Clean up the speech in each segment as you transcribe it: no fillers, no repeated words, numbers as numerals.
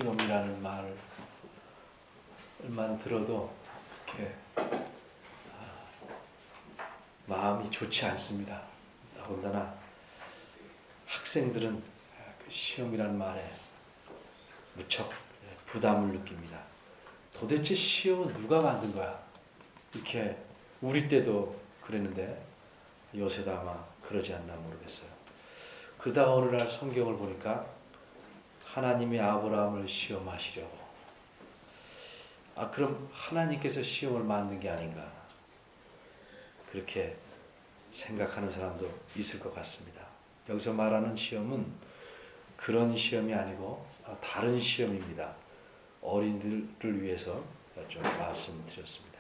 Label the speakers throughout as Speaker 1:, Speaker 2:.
Speaker 1: 시험이라는 말만 들어도 이렇게 마음이 좋지 않습니다. 더군다나 학생들은 그 시험이라는 말에 무척 부담을 느낍니다. 도대체 시험은 누가 만든 거야? 이렇게 우리 때도 그랬는데 요새도 아마 그러지 않나 모르겠어요. 그러다가 어느 날 성경을 보니까 하나님이 아브라함을 시험하시려고. 그럼 하나님께서 시험을 만든 게 아닌가? 그렇게 생각하는 사람도 있을 것 같습니다. 여기서 말하는 시험은 그런 시험이 아니고 다른 시험입니다. 어린이들을 위해서 좀 말씀드렸습니다.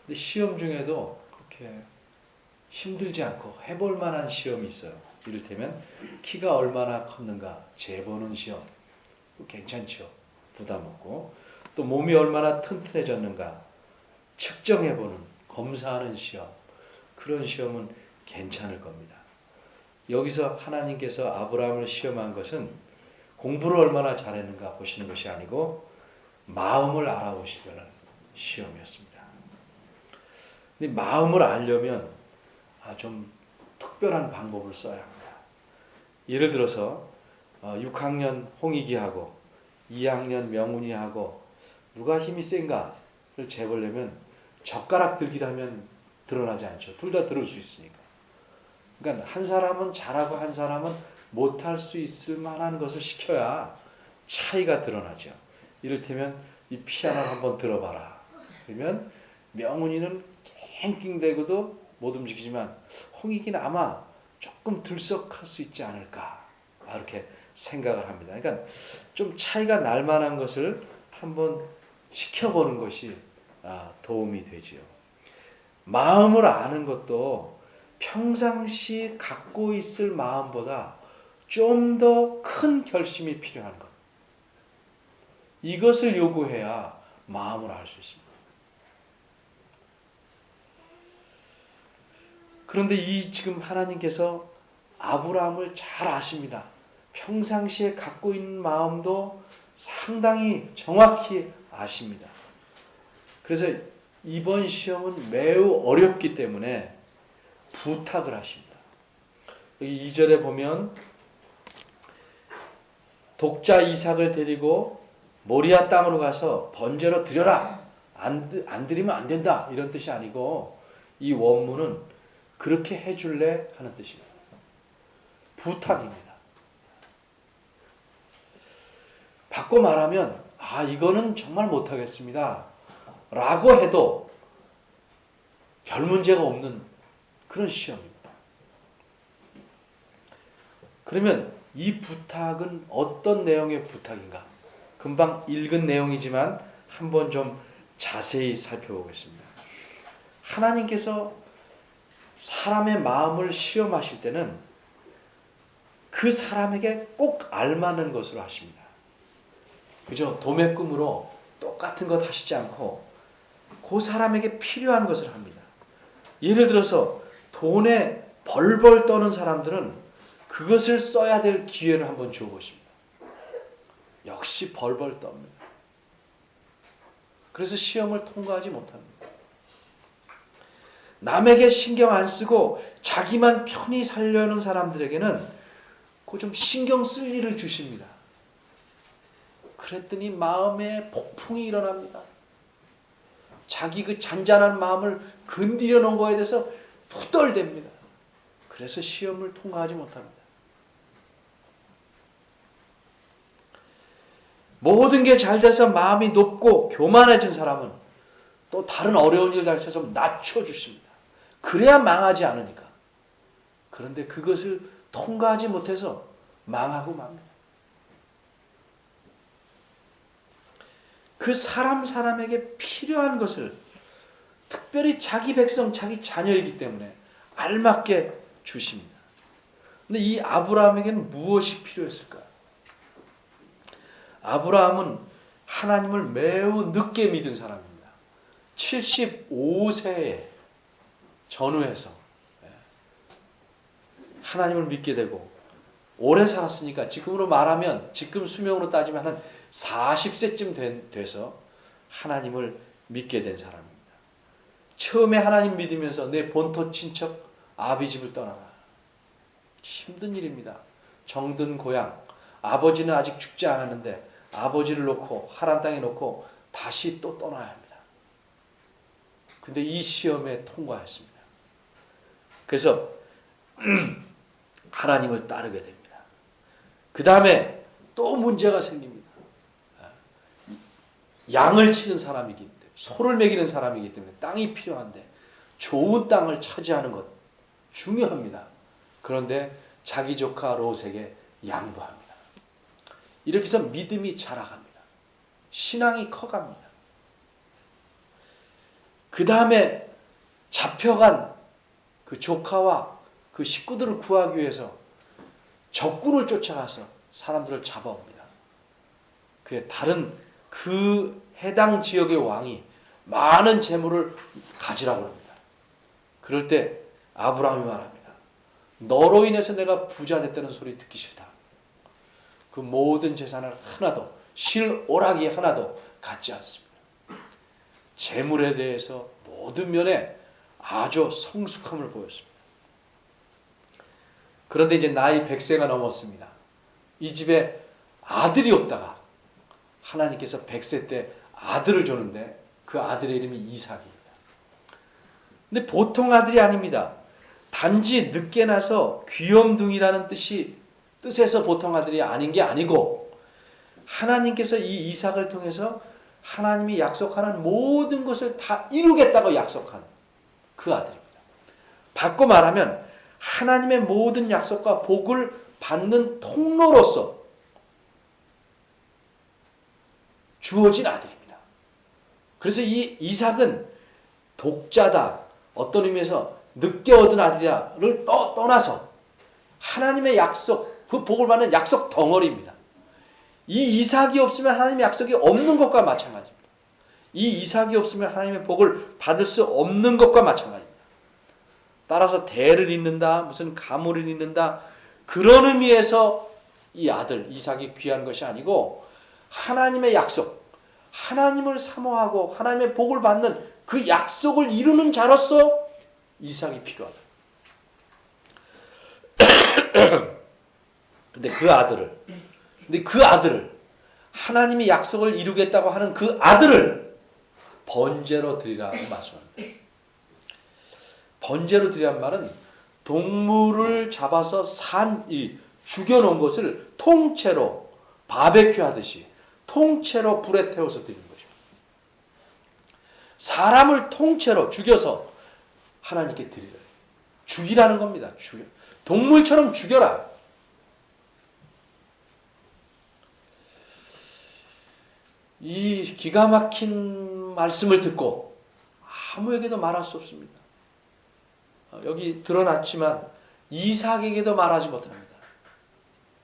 Speaker 1: 근데 시험 중에도 그렇게 힘들지 않고 해볼 만한 시험이 있어요. 이를테면 키가 얼마나 컸는가 재보는 시험. 괜찮죠. 부담 없고. 또 몸이 얼마나 튼튼해졌는가 측정해보는, 검사하는 시험. 그런 시험은 괜찮을 겁니다. 여기서 하나님께서 아브라함을 시험한 것은 공부를 얼마나 잘했는가 보시는 것이 아니고 마음을 알아보시려는 시험이었습니다. 근데 마음을 알려면 좀 특별한 방법을 써야 합니다. 예를 들어서 6학년 홍익이하고 2학년 명훈이하고 누가 힘이 센가를 재보려면 젓가락 들기라면 드러나지 않죠. 둘 다 들을 수 있으니까. 그러니까 한 사람은 잘하고 한 사람은 못할 수 있을 만한 것을 시켜야 차이가 드러나죠. 이를테면 이 피아노를 한번 들어봐라. 그러면 명훈이는 낑낑대고도 못 움직이지만 홍익이는 아마 조금 들썩할 수 있지 않을까 이렇게 생각을 합니다. 그러니까 좀 차이가 날 만한 것을 한번 시켜보는 것이 도움이 되지요. 마음을 아는 것도 평상시 갖고 있을 마음보다 좀 더 큰 결심이 필요한 것. 이것을 요구해야 마음을 알 수 있습니다. 그런데 지금 하나님께서 아브라함을 잘 아십니다. 평상시에 갖고 있는 마음도 상당히 정확히 아십니다. 그래서 이번 시험은 매우 어렵기 때문에 부탁을 하십니다. 여기 2절에 보면 독자 이삭을 데리고 모리아 땅으로 가서 번제로 드려라. 안 드리면 안 된다. 이런 뜻이 아니고 이 원문은 그렇게 해줄래 하는 뜻입니다. 부탁입니다. 바꿔 말하면 이거는 정말 못하겠습니다. 라고 해도 별 문제가 없는 그런 시험입니다. 그러면 이 부탁은 어떤 내용의 부탁인가? 금방 읽은 내용이지만 한번 좀 자세히 살펴보겠습니다. 하나님께서 사람의 마음을 시험하실 때는 그 사람에게 꼭 알맞는 것으로 하십니다. 그죠? 도매금으로 똑같은 것 하시지 않고 그 사람에게 필요한 것을 합니다. 예를 들어서 돈에 벌벌 떠는 사람들은 그것을 써야 될 기회를 한번 줘보십니다. 역시 벌벌 떱니다. 그래서 시험을 통과하지 못합니다. 남에게 신경 안 쓰고 자기만 편히 살려는 사람들에게는 그 좀 신경 쓸 일을 주십니다. 그랬더니 마음에 폭풍이 일어납니다. 자기 그 잔잔한 마음을 건드려 놓은 거에 대해서 투덜댑니다. 그래서 시험을 통과하지 못합니다. 모든 게 잘 돼서 마음이 높고 교만해진 사람은 또 다른 어려운 일을 닥쳐서 낮춰주십니다. 그래야 망하지 않으니까. 그런데 그것을 통과하지 못해서 망하고 맙니다. 그 사람에게 필요한 것을 특별히 자기 백성, 자기 자녀이기 때문에 알맞게 주십니다. 근데 이 아브라함에게는 무엇이 필요했을까요? 아브라함은 하나님을 매우 늦게 믿은 사람입니다. 75세에 전후해서 하나님을 믿게 되고 오래 살았으니까 지금으로 말하면 지금 수명으로 따지면 한 40세쯤 돼서 하나님을 믿게 된 사람입니다. 처음에 하나님 믿으면서 내 본토 친척 아비 집을 떠나라. 힘든 일입니다. 정든 고향. 아버지는 아직 죽지 않았는데 아버지를 놓고 하란 땅에 놓고 다시 또 떠나야 합니다. 근데 이 시험에 통과했습니다. 그래서 하나님을 따르게 됩니다. 그 다음에 또 문제가 생깁니다. 양을 치는 사람이기 때문에, 소를 먹이는 사람이기 때문에 땅이 필요한데 좋은 땅을 차지하는 것 중요합니다. 그런데 자기 조카 롯에게 양보합니다. 이렇게 해서 믿음이 자라갑니다. 신앙이 커갑니다. 그 다음에 잡혀간 그 조카와 그 식구들을 구하기 위해서 적군을 쫓아가서 사람들을 잡아옵니다. 그에 다른 그 해당 지역의 왕이 많은 재물을 가지라고 합니다. 그럴 때 아브라함이 말합니다. 너로 인해서 내가 부자 됐다는 소리 듣기 싫다. 그 모든 재산을 하나도, 실오라기 하나도 갖지 않습니다. 재물에 대해서 모든 면에 아주 성숙함을 보였습니다. 그런데 이제 나이 100세가 넘었습니다. 이 집에 아들이 없다가 하나님께서 100세 때 아들을 주는데 그 아들의 이름이 이삭입니다. 근데 보통 아들이 아닙니다. 단지 늦게 나서 귀염둥이라는 뜻에서 보통 아들이 아닌 게 아니고 하나님께서 이 이삭을 통해서 하나님이 약속하는 모든 것을 다 이루겠다고 약속한 그 아들입니다. 바꿔 말하면 하나님의 모든 약속과 복을 받는 통로로서 주어진 아들입니다. 그래서 이 이삭은 독자다. 어떤 의미에서 늦게 얻은 아들이라를 떠나서 하나님의 약속, 그 복을 받는 약속 덩어리입니다. 이 이삭이 없으면 하나님의 약속이 없는 것과 마찬가지입니다. 이 이삭이 없으면 하나님의 복을 받을 수 없는 것과 마찬가지입니다. 따라서 대를 잇는다, 무슨 가물을 잇는다, 그런 의미에서 이 아들 이삭이 귀한 것이 아니고 하나님의 약속, 하나님을 사모하고 하나님의 복을 받는 그 약속을 이루는 자로서 이삭이 필요하다. 근데 그 아들을 하나님이 약속을 이루겠다고 하는 그 아들을 번제로 드리라고 말씀합니다. 번제로 드리란 말은 동물을 잡아서 죽여놓은 것을 통째로 바베큐 하듯이 통째로 불에 태워서 드리는 거죠. 사람을 통째로 죽여서 하나님께 드리라. 죽이라는 겁니다. 동물처럼 죽여라. 이 기가 막힌 말씀을 듣고 아무에게도 말할 수 없습니다. 여기 드러났지만 이삭에게도 말하지 못합니다.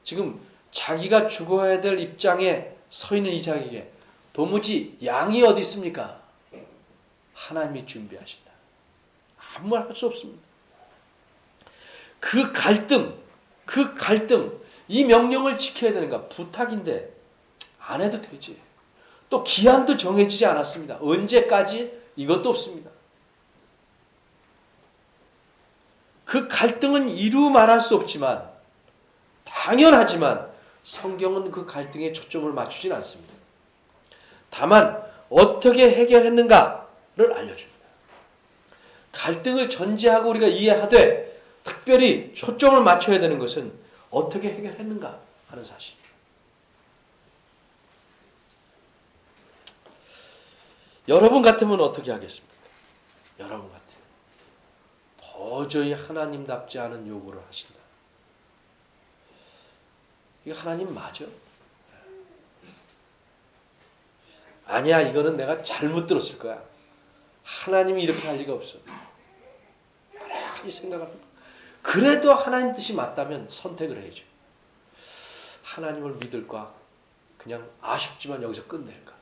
Speaker 1: 지금 자기가 죽어야 될 입장에 서 있는 이삭에게 도무지 양이 어디 있습니까? 하나님이 준비하신다. 아무 말 할 수 없습니다. 그 갈등, 이 명령을 지켜야 되는가? 부탁인데 안 해도 되지. 또 기한도 정해지지 않았습니다. 언제까지? 이것도 없습니다. 그 갈등은 이루 말할 수 없지만 당연하지만 성경은 그 갈등에 초점을 맞추진 않습니다. 다만 어떻게 해결했는가를 알려줍니다. 갈등을 전제하고 우리가 이해하되 특별히 초점을 맞춰야 되는 것은 어떻게 해결했는가 하는 사실. 여러분 같으면 어떻게 하겠습니까? 여러분 같으면 도저히 하나님답지 않은 요구를 하신다. 이거 하나님 맞아? 아니야, 이거는 내가 잘못 들었을 거야. 하나님이 이렇게 할 리가 없어. 여러 가지 생각을 합니다. 그래도 하나님 뜻이 맞다면 선택을 해야죠. 하나님을 믿을까? 그냥 아쉽지만 여기서 끝낼까?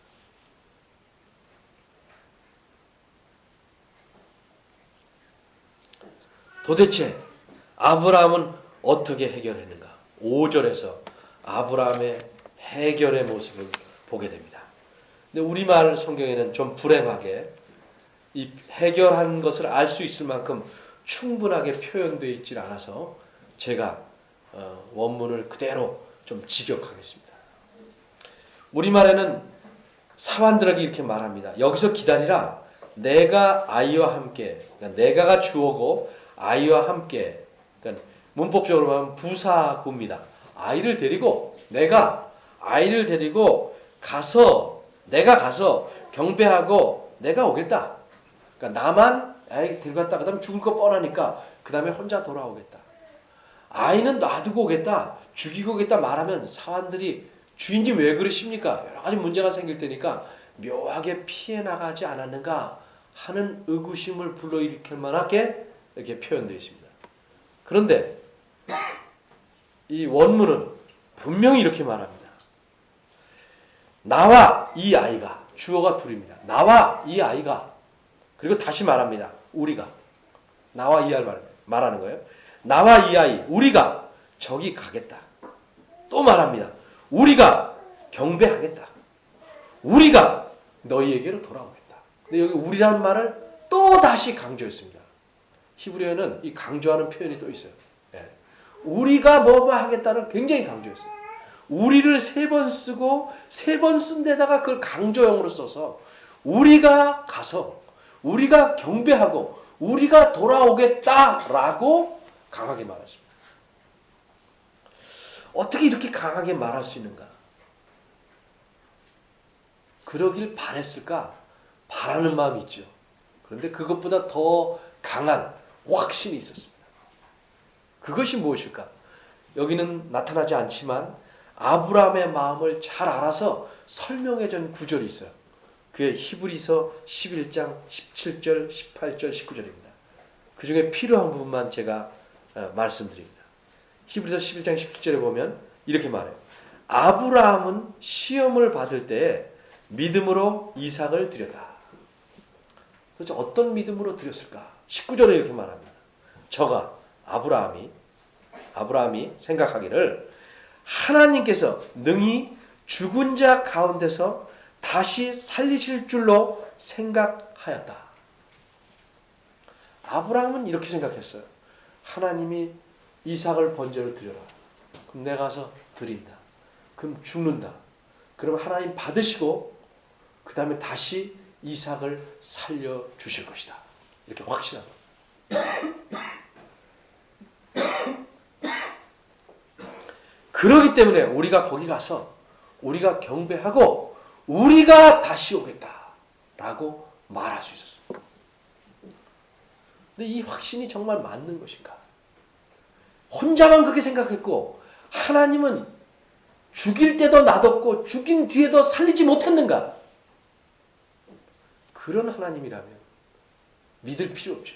Speaker 1: 도대체 아브라함은 어떻게 해결했는가? 5절에서 아브라함의 해결의 모습을 보게 됩니다. 근데 우리말 성경에는 좀 불행하게 이 해결한 것을 알 수 있을 만큼 충분하게 표현되어 있질 않아서 제가 원문을 그대로 좀 직역하겠습니다. 우리말에는 사환들에게 이렇게 말합니다. 여기서 기다리라. 내가 아이와 함께, 그러니까 내가가 주어고 아이와 함께, 그러니까 문법적으로 말하면 부사구입니다. 아이를 데리고, 내가 아이를 데리고 가서, 내가 가서 경배하고 내가 오겠다. 그러니까 나만 아이 데리고 갔다, 그 다음에 죽을 거 뻔하니까 그 다음에 혼자 돌아오겠다. 아이는 놔두고 오겠다, 죽이고 오겠다 말하면 사환들이 주인님 왜 그러십니까? 여러 가지 문제가 생길 테니까 묘하게 피해 나가지 않았는가 하는 의구심을 불러일으킬 만하게 이렇게 표현되어 있습니다. 그런데 이 원문은 분명히 이렇게 말합니다. 나와 이 아이가, 주어가 둘입니다. 나와 이 아이가, 그리고 다시 말합니다. 우리가. 나와 이 아이를 말하는 거예요. 나와 이 아이, 우리가 저기 가겠다. 또 말합니다. 우리가 경배하겠다. 우리가 너희에게로 돌아오겠다. 근데 여기 우리라는 말을 또 다시 강조했습니다. 히브리어는 이 강조하는 표현이 또 있어요. 예. 우리가 뭐뭐 하겠다를 굉장히 강조했어요. 우리를 3번 쓰고 3번 쓴 데다가 그걸 강조형으로 써서 우리가 가서 우리가 경배하고 우리가 돌아오겠다라고 강하게 말했습니다. 어떻게 이렇게 강하게 말할 수 있는가? 그러길 바랬을까? 바라는 마음이 있죠. 그런데 그것보다 더 강한 확신이 있었습니다. 그것이 무엇일까? 여기는 나타나지 않지만 아브라함의 마음을 잘 알아서 설명해 준 구절이 있어요. 그게 히브리서 11장 17절, 18절, 19절입니다. 그 중에 필요한 부분만 제가 말씀드립니다. 히브리서 11장 17절에 보면 이렇게 말해요. 아브라함은 시험을 받을 때에 믿음으로 이삭을 드렸다. 그렇죠? 어떤 믿음으로 드렸을까? 19절에 이렇게 말합니다. 저가 아브라함이 생각하기를 하나님께서 능히 죽은 자 가운데서 다시 살리실 줄로 생각하였다. 아브라함은 이렇게 생각했어요. 하나님이 이삭을 번제로 드려라. 그럼 내가 가서 드린다. 그럼 죽는다. 그럼 하나님 받으시고 그 다음에 다시 이삭을 살려주실 것이다. 이렇게 확신하고. 그러기 때문에 우리가 거기 가서 우리가 경배하고 우리가 다시 오겠다라고 말할 수 있었습니다. 근데 이 확신이 정말 맞는 것인가? 혼자만 그렇게 생각했고 하나님은 죽일 때도 놔뒀고 죽인 뒤에도 살리지 못했는가? 그런 하나님이라면 믿을 필요 없죠.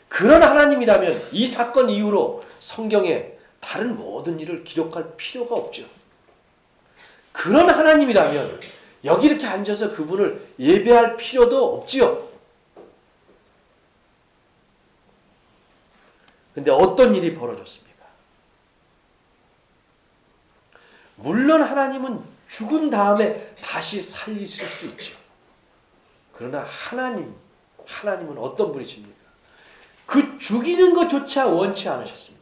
Speaker 1: 그런 하나님이라면 이 사건 이후로 성경에 다른 모든 일을 기록할 필요가 없죠. 그런 하나님이라면 여기 이렇게 앉아서 그분을 예배할 필요도 없지요. 근데 어떤 일이 벌어졌습니까? 물론 하나님은 죽은 다음에 다시 살리실 수 있죠. 그러나 하나님은 어떤 분이십니까? 그 죽이는 것조차 원치 않으셨습니다.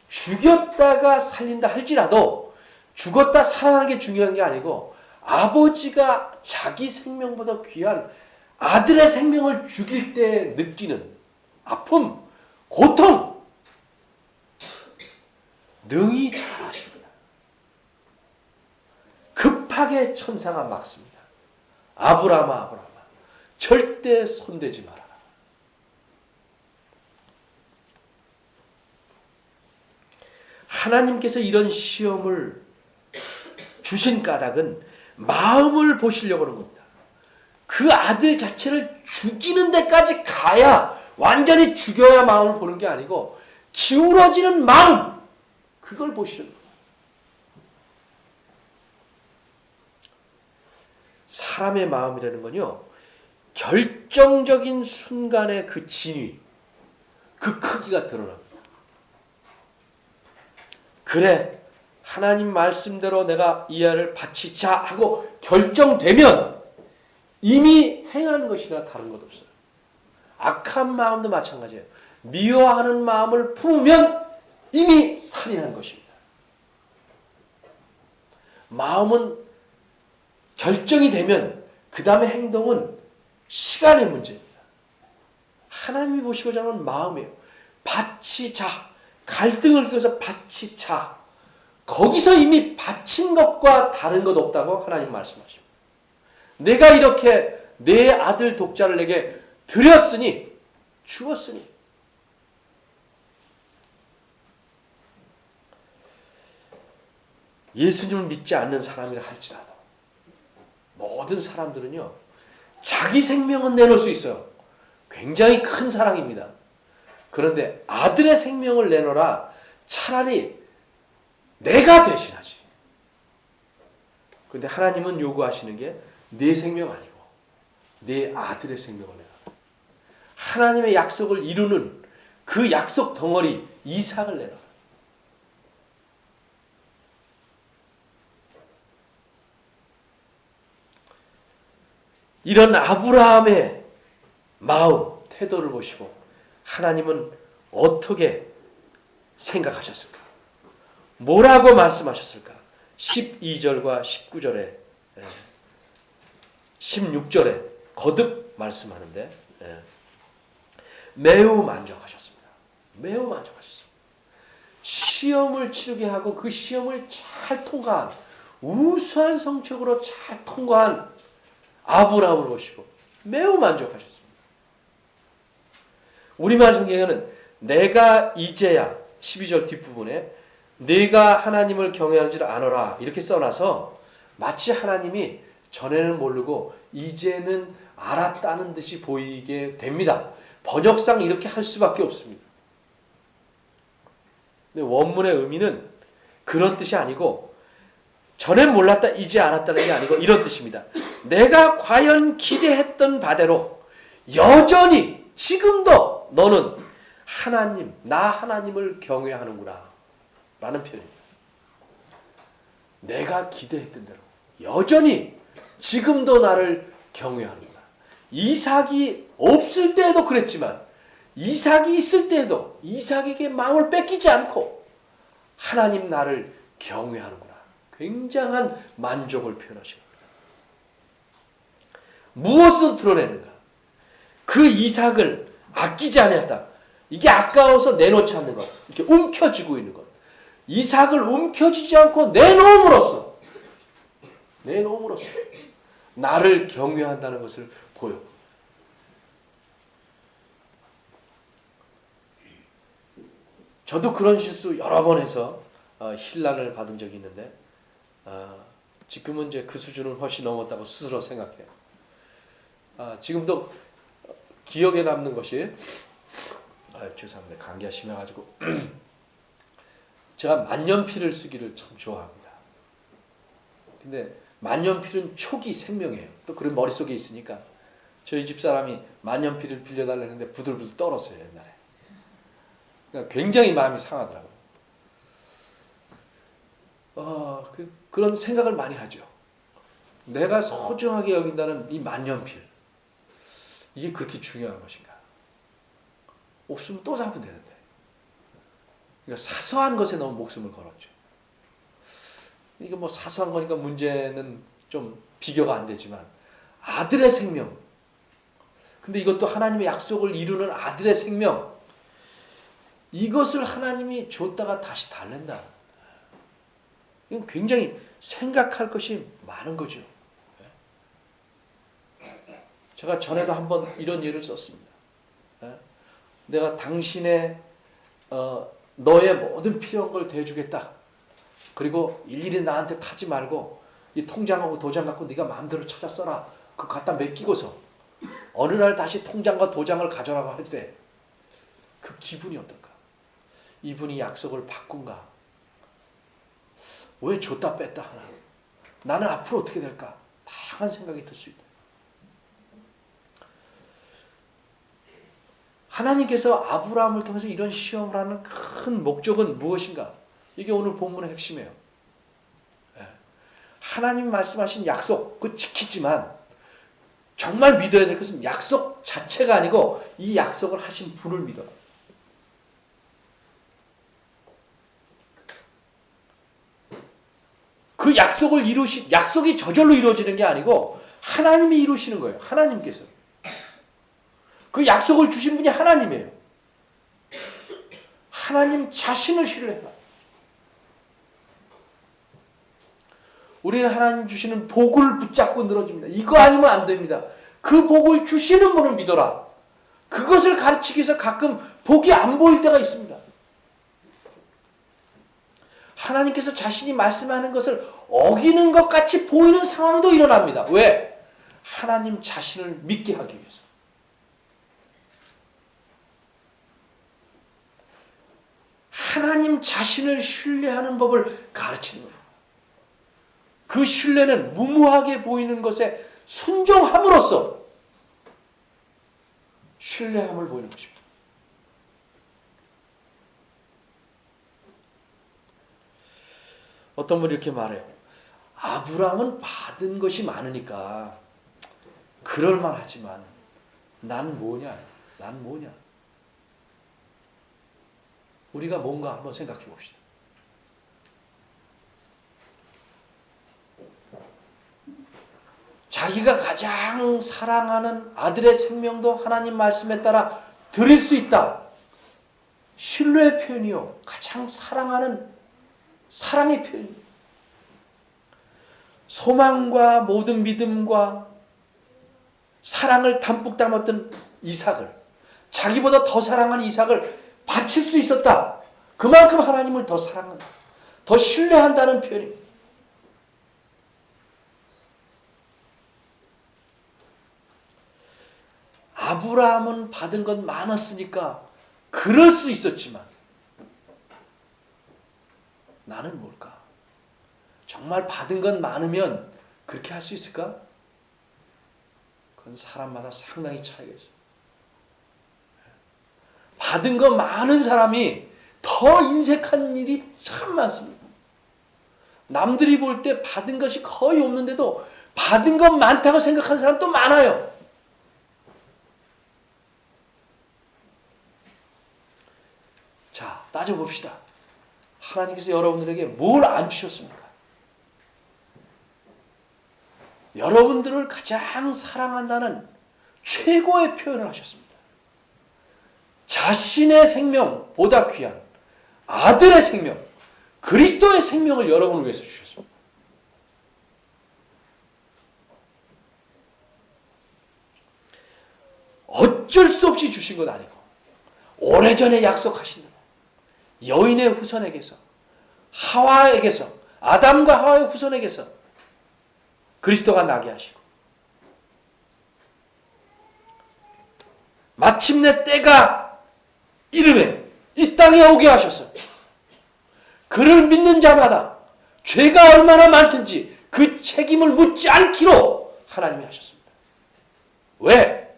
Speaker 1: 죽였다가 살린다 할지라도 죽었다 살아나는 게 중요한 게 아니고 아버지가 자기 생명보다 귀한 아들의 생명을 죽일 때 느끼는 아픔, 고통 능히 잘 아십니다. 급하게 천사가 막습니다. 아브라함아 절대 손대지 말아라. 하나님께서 이런 시험을 주신 까닭은 마음을 보시려고 하는 겁니다. 그 아들 자체를 죽이는 데까지 가야 완전히 죽여야 마음을 보는 게 아니고 기울어지는 마음, 그걸 보시려는 겁니다. 사람의 마음이라는 건요, 결정적인 순간의 그 진위, 그 크기가 드러납니다. 그래, 하나님 말씀대로 내가 이 아이를 바치자 하고 결정되면 이미 행하는 것이나 다른 것 없어요. 악한 마음도 마찬가지예요. 미워하는 마음을 품으면 이미 살인한 것입니다. 마음은 결정이 되면 그 다음에 행동은 시간의 문제입니다. 하나님이 보시고자 하는 마음이에요. 바치자. 갈등을 껴서 바치자. 거기서 이미 바친 것과 다른 것 없다고 하나님 말씀하십니다. 내가 이렇게 내 아들 독자를 내게 드렸으니, 주었으니. 예수님을 믿지 않는 사람이라 할지라도 모든 사람들은요, 자기 생명은 내놓을 수 있어요. 굉장히 큰 사랑입니다. 그런데 아들의 생명을 내놓으라, 차라리 내가 대신하지. 그런데 하나님은 요구하시는 게 내 생명 아니고 내 아들의 생명을 내놔라. 하나님의 약속을 이루는 그 약속 덩어리 이삭을 내놔라. 이런 아브라함의 마음, 태도를 보시고 하나님은 어떻게 생각하셨을까? 뭐라고 말씀하셨을까? 12절과 19절에 16절에 거듭 말씀하는데 매우 만족하셨습니다. 매우 만족하셨습니다. 시험을 치르게 하고 그 시험을 잘 통과한, 우수한 성적으로 잘 통과한 아브라함을 보시고 매우 만족하셨습니다. 우리말 성경에는 내가 이제야 12절 뒷부분에 내가 하나님을 경외하는 줄 아노라 이렇게 써놔서 마치 하나님이 전에는 모르고 이제는 알았다는 듯이 보이게 됩니다. 번역상 이렇게 할 수밖에 없습니다. 근데 원문의 의미는 그런 뜻이 아니고 전엔 몰랐다 이제 알았다는 게 아니고 이런 뜻입니다. 내가 과연 기대했던 바대로 여전히 지금도 너는 하나님, 나 하나님을 경외하는구나 라는 표현입니다. 내가 기대했던 대로 여전히 지금도 나를 경외하는구나. 이삭이 없을 때에도 그랬지만 이삭이 있을 때에도 이삭에게 마음을 뺏기지 않고 하나님 나를 경외하는구나. 굉장한 만족을 표현하십니다. 무엇으로 드러내는가? 그 이삭을 아끼지 아니했다. 이게 아까워서 내놓지 않는 것. 이렇게 움켜쥐고 있는 것. 이삭을 움켜쥐지 않고 내놓음으로써 나를 경외한다는 것을 보여. 저도 그런 실수 여러 번 해서 힐난을 받은 적이 있는데 지금은 이제 그 수준은 훨씬 넘었다고 스스로 생각해요. 지금도 기억에 남는 것이 죄송합니다. 감기가 심해가지고 제가 만년필을 쓰기를 참 좋아합니다. 근데 만년필은 촉이 생명이에요. 또 그런 머릿속에 있으니까 저희 집사람이 만년필을 빌려달라는데 부들부들 떨었어요. 옛날에. 그러니까 굉장히 마음이 상하더라고요. 그런 생각을 많이 하죠. 내가 소중하게 여긴다는 이 만년필. 이게 그렇게 중요한 것인가? 없으면 또 잡으면 되는데. 그러니까 사소한 것에 너무 목숨을 걸었죠. 이거 뭐 사소한 거니까 문제는 좀 비교가 안 되지만 아들의 생명. 근데 이것도 하나님의 약속을 이루는 아들의 생명. 이것을 하나님이 줬다가 다시 달랜다. 이건 굉장히 생각할 것이 많은 거죠. 제가 전에도 한번 이런 예를 썼습니다. 내가 당신의 너의 모든 필요한 걸 대주겠다. 그리고 일일이 나한테 타지 말고 이 통장하고 도장 갖고 네가 마음대로 찾아 써라. 그거 갖다 맡기고서 어느 날 다시 통장과 도장을 가져라고 할 때 그 기분이 어떨까? 이분이 약속을 바꾼가? 왜 줬다 뺐다 하나? 나는 앞으로 어떻게 될까? 다양한 생각이 들 수 있다. 하나님께서 아브라함을 통해서 이런 시험을 하는 큰 목적은 무엇인가? 이게 오늘 본문의 핵심이에요. 하나님 말씀하신 약속, 그 지키지만 정말 믿어야 될 것은 약속 자체가 아니고 이 약속을 하신 분을 믿어라. 그 약속이 저절로 이루어지는 게 아니고 하나님이 이루시는 거예요. 하나님께서. 그 약속을 주신 분이 하나님이에요. 하나님 자신을 신뢰해라. 우리는 하나님 주시는 복을 붙잡고 늘어집니다. 이거 아니면 안 됩니다. 그 복을 주시는 분을 믿어라. 그것을 가르치기 위해서 가끔 복이 안 보일 때가 있습니다. 하나님께서 자신이 말씀하는 것을 어기는 것 같이 보이는 상황도 일어납니다. 왜? 하나님 자신을 믿게 하기 위해서. 하나님 자신을 신뢰하는 법을 가르치는 거예요. 그 신뢰는 무모하게 보이는 것에 순종함으로써 신뢰함을 보이는 것입니다. 어떤 분이 이렇게 말해요. 아브라함은 받은 것이 많으니까 그럴만하지만 난 뭐냐? 난 뭐냐? 우리가 뭔가 한번 생각해 봅시다. 자기가 가장 사랑하는 아들의 생명도 하나님 말씀에 따라 드릴 수 있다. 신뢰의 표현이요. 가장 사랑하는 사랑의 표현이요. 소망과 모든 믿음과 사랑을 담뿍 담았던 이삭을, 자기보다 더 사랑하는 이삭을 바칠 수 있었다. 그만큼 하나님을 더 사랑한다. 더 신뢰한다는 표현입니다. 아브라함은 받은 건 많았으니까 그럴 수 있었지만 나는 뭘까? 정말 받은 건 많으면 그렇게 할 수 있을까? 그건 사람마다 상당히 차이가 있어요. 받은 거 많은 사람이 더 인색한 일이 참 많습니다. 남들이 볼 때 받은 것이 거의 없는데도 받은 것 많다고 생각하는 사람도 많아요. 자, 따져봅시다. 하나님께서 여러분들에게 뭘 안 주셨습니까? 여러분들을 가장 사랑한다는 최고의 표현을 하셨습니다. 자신의 생명보다 귀한 아들의 생명, 그리스도의 생명을 여러분을 위해서 주셨습니다. 어쩔 수 없이 주신 것 아니고 오래전에 약속하신 대로 여인의 후손에게서, 하와에게서, 아담과 하와의 후손에게서 그리스도가 나게 하시고 마침내 때가 이르매 이 땅에 오게 하셔서 그를 믿는 자마다 죄가 얼마나 많든지 그 책임을 묻지 않기로 하나님이 하셨습니다. 왜?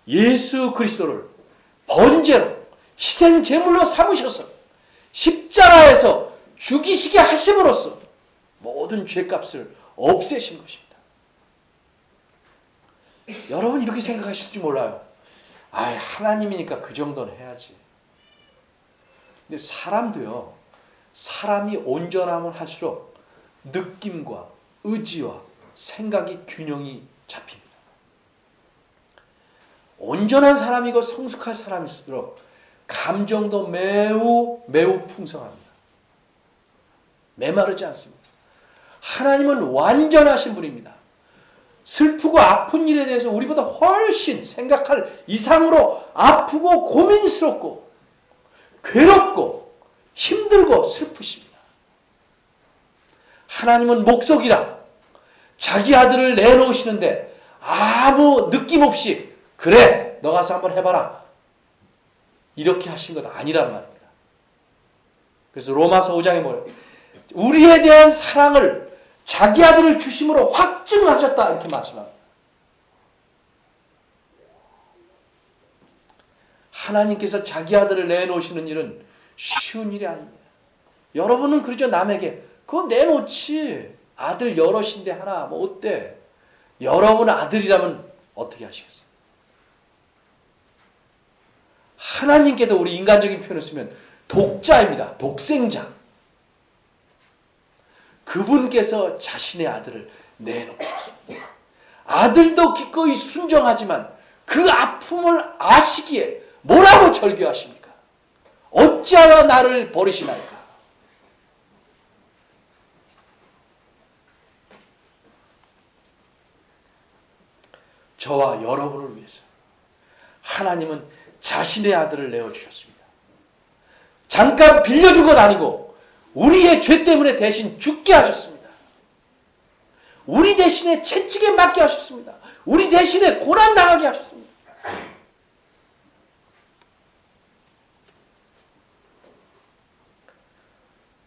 Speaker 1: 예수 그리스도를 번제로 희생 제물로 삼으셔서 십자가에서 죽이시게 하심으로써 모든 죄값을 없애신 것입니다. 여러분 이렇게 생각하실지 몰라요. 하나님이니까 그 정도는 해야지. 근데 사람도요. 사람이 온전하면 할수록 느낌과 의지와 생각이 균형이 잡힙니다. 온전한 사람이고 성숙한 사람일수록 감정도 매우 풍성합니다. 메마르지 않습니다. 하나님은 완전하신 분입니다. 슬프고 아픈 일에 대해서 우리보다 훨씬 생각할 이상으로 아프고 고민스럽고 괴롭고 힘들고 슬프십니다. 하나님은 목석이라 자기 아들을 내놓으시는데 아무 느낌 없이 그래 너 가서 한번 해봐라 이렇게 하신 것 아니란 말입니다. 그래서 로마서 5장에 뭐예요? 우리에 대한 사랑을 자기 아들을 주심으로 확증하셨다 이렇게 말씀합니다. 하나님께서 자기 아들을 내놓으시는 일은 쉬운 일이 아닙니다. 여러분은 그러죠. 남에게. 그거 내놓지. 아들 여럿인데 하나 뭐 어때? 여러분 아들이라면 어떻게 하시겠어요? 하나님께도 우리 인간적인 표현을 쓰면 독자입니다. 독생자. 그분께서 자신의 아들을 내놓으셨습니다. 아들도 기꺼이 순종하지만 그 아픔을 아시기에 뭐라고 절규하십니까? 어찌하여 나를 버리시나이까? 저와 여러분을 위해서 하나님은 자신의 아들을 내어주셨습니다. 잠깐 빌려준 것 아니고 우리의 죄 때문에 대신 죽게 하셨습니다. 우리 대신에 채찍에 맞게 하셨습니다. 우리 대신에 고난당하게 하셨습니다.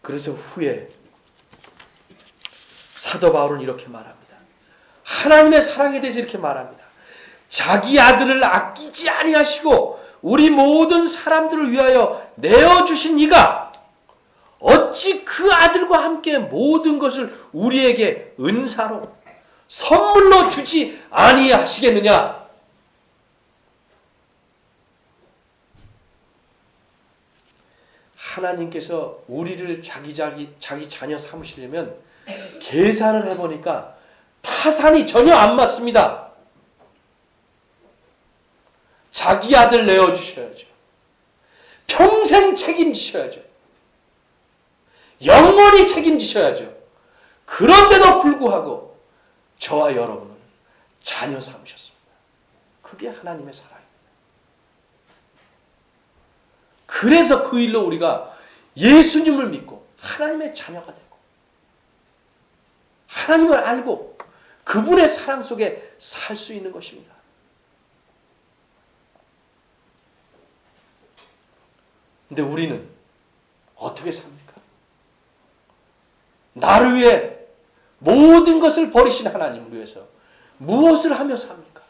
Speaker 1: 그래서 후에 사도 바울은 이렇게 말합니다. 하나님의 사랑에 대해서 이렇게 말합니다. 자기 아들을 아끼지 아니하시고 우리 모든 사람들을 위하여 내어주신 이가 어찌 그 아들과 함께 모든 것을 우리에게 은사로 선물로 주지 아니하시겠느냐? 하나님께서 우리를 자기 자녀 삼으시려면 계산을 해보니까 타산이 전혀 안 맞습니다. 자기 아들 내어주셔야죠. 평생 책임지셔야죠. 영원히 책임지셔야죠. 그런데도 불구하고 저와 여러분을 자녀 삼으셨습니다. 그게 하나님의 사랑입니다. 그래서 그 일로 우리가 예수님을 믿고 하나님의 자녀가 되고 하나님을 알고 그분의 사랑 속에 살 수 있는 것입니다. 근데 우리는 어떻게 삽니까? 나를 위해 모든 것을 버리신 하나님을 위해서 무엇을 하며 삽니까?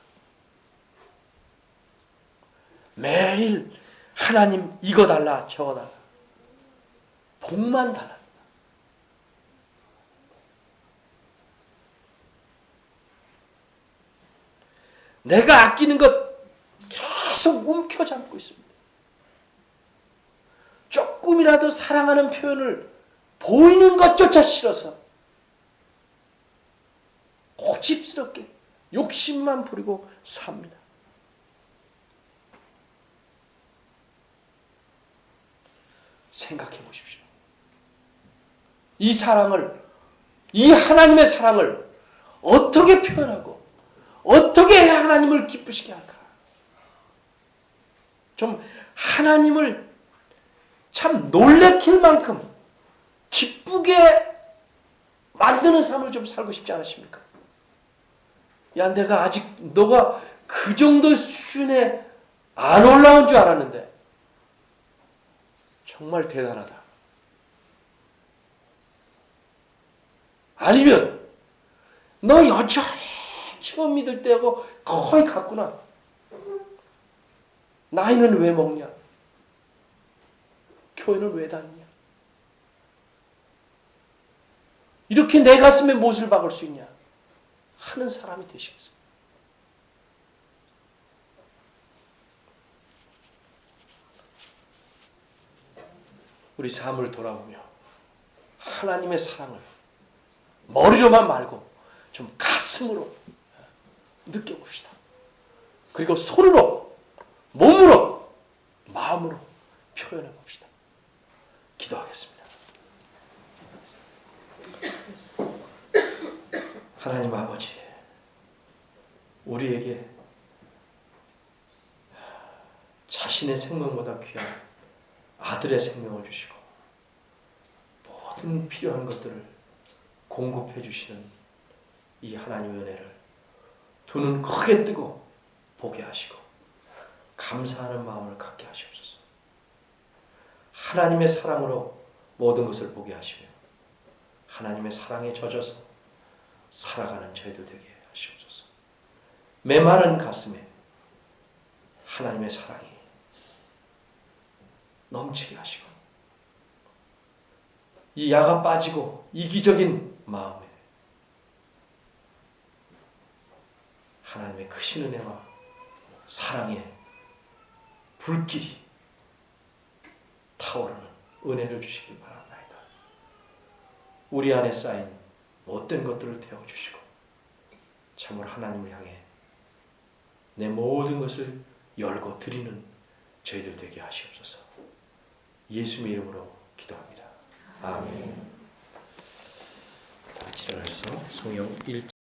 Speaker 1: 매일 하나님 이거 달라 저거 달라 복만 달랍니다. 내가 아끼는 것 계속 움켜잡고 있습니다. 조금이라도 사랑하는 표현을 보이는 것조차 싫어서 고집스럽게 욕심만 부리고 삽니다. 생각해 보십시오. 이 사랑을, 이 하나님의 사랑을 어떻게 표현하고 어떻게 해야 하나님을 기쁘시게 할까? 좀 하나님을 참 놀래킬 만큼 기쁘게 만드는 삶을 좀 살고 싶지 않으십니까? 야, 내가 아직 너가 그 정도 수준에 안 올라온 줄 알았는데 정말 대단하다. 아니면 너 여전히 처음 믿을 때하고 거의 같구나. 나이는 왜 먹냐? 교회는 왜 다니냐? 이렇게 내 가슴에 못을 박을 수 있냐? 하는 사람이 되시겠습니다. 우리 삶을 돌아보며 하나님의 사랑을 머리로만 말고 좀 가슴으로 느껴봅시다. 그리고 손으로, 몸으로, 마음으로 표현해 봅시다. 기도하겠습니다. 하나님 아버지, 우리에게 자신의 생명보다 귀한 아들의 생명을 주시고 모든 필요한 것들을 공급해 주시는 이 하나님의 은혜를 두 눈 크게 뜨고 보게 하시고 감사하는 마음을 갖게 하시옵소서. 하나님의 사랑으로 모든 것을 보게 하시며 하나님의 사랑에 젖어서 살아가는 저희들 되게 하시옵소서. 메마른 가슴에 하나님의 사랑이 넘치게 하시고 이 야가 빠지고 이기적인 마음에 하나님의 크신 은혜와 사랑의 불길이 타오르는 은혜를 주시길 바랍니다. 우리 안에 쌓인 못된 것들을 태워주시고 참으로 하나님을 향해 내 모든 것을 열고 드리는 저희들 되게 하시옵소서. 예수님의 이름으로 기도합니다. 아멘. 같이 일어나서 성경 1